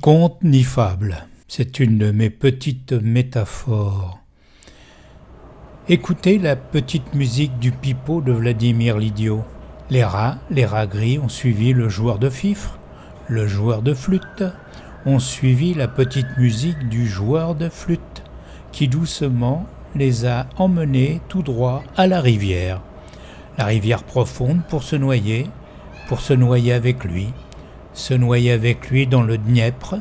conte ni fable, c'est une de mes petites métaphores. Écoutez la petite musique du pipeau de Vladimir Lidio. Les rats gris ont suivi le joueur de fifre, le joueur de flûte, ont suivi la petite musique du joueur de flûte, qui doucement les a emmenés tout droit à la rivière profonde pour se noyer avec lui, se noyer avec lui dans le Dniepr,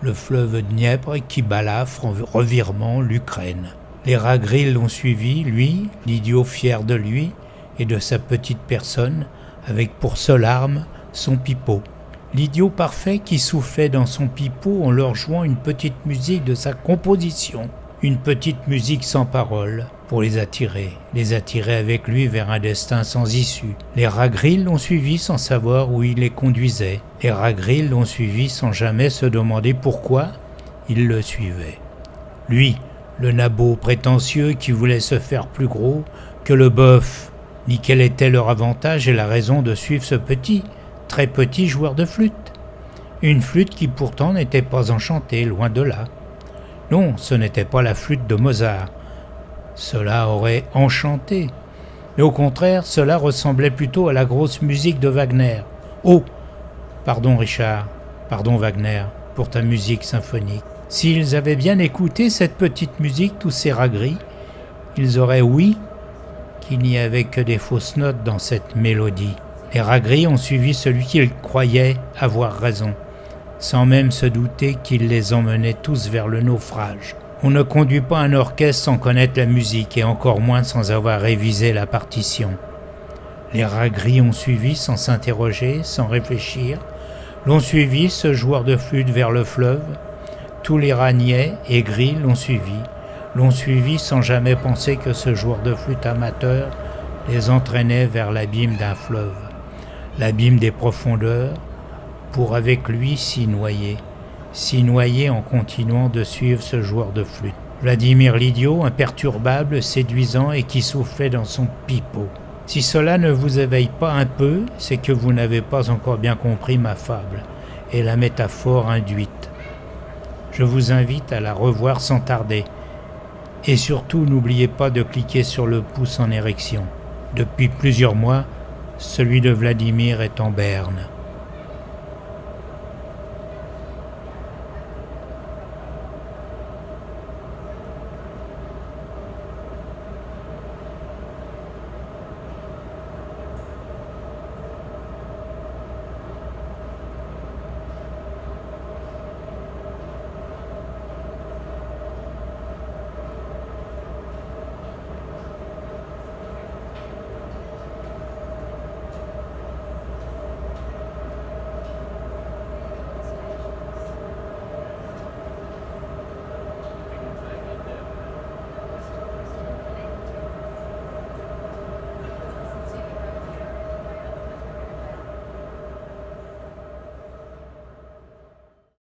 le fleuve Dniepr qui balafre en revirement l'Ukraine. Les rats gris l'ont suivi, lui, l'idiot fier de lui et de sa petite personne, avec pour seule arme son pipeau. L'idiot parfait qui soufflait dans son pipeau en leur jouant une petite musique de sa composition, une petite musique sans parole, pour les attirer avec lui vers un destin sans issue. Les rats gris l'ont suivi sans savoir où il les conduisait. Les rats gris l'ont suivi sans jamais se demander pourquoi il le suivait. Lui, le nabot prétentieux qui voulait se faire plus gros que le bœuf, ni quel était leur avantage et la raison de suivre ce petit, très petit joueur de flûte. Une flûte qui pourtant n'était pas enchantée, loin de là. Non, ce n'était pas la flûte de Mozart. Cela aurait enchanté. Mais au contraire, cela ressemblait plutôt à la grosse musique de Wagner. Oh, pardon Richard, pardon Wagner, pour ta musique symphonique. S'ils avaient bien écouté cette petite musique, tous ces rats gris, ils auraient ouï qu'il n'y avait que des fausses notes dans cette mélodie. Les rats gris ont suivi celui qu'ils croyaient avoir raison, sans même se douter qu'il les emmenait tous vers le naufrage. On ne conduit pas un orchestre sans connaître la musique, et encore moins sans avoir révisé la partition. Les rats gris ont suivi sans s'interroger, sans réfléchir, l'ont suivi ce joueur de flûte vers le fleuve. Tous les rats niais et gris l'ont suivi sans jamais penser que ce joueur de flûte amateur les entraînait vers l'abîme d'un fleuve, l'abîme des profondeurs, pour avec lui s'y noyer en continuant de suivre ce joueur de flûte. Vladimir Lidio, imperturbable, séduisant et qui soufflait dans son pipeau. Si cela ne vous éveille pas un peu, c'est que vous n'avez pas encore bien compris ma fable et la métaphore induite. Je vous invite à la revoir sans tarder. Et surtout, n'oubliez pas de cliquer sur le pouce en érection. Depuis plusieurs mois, celui de Vladimir est en berne.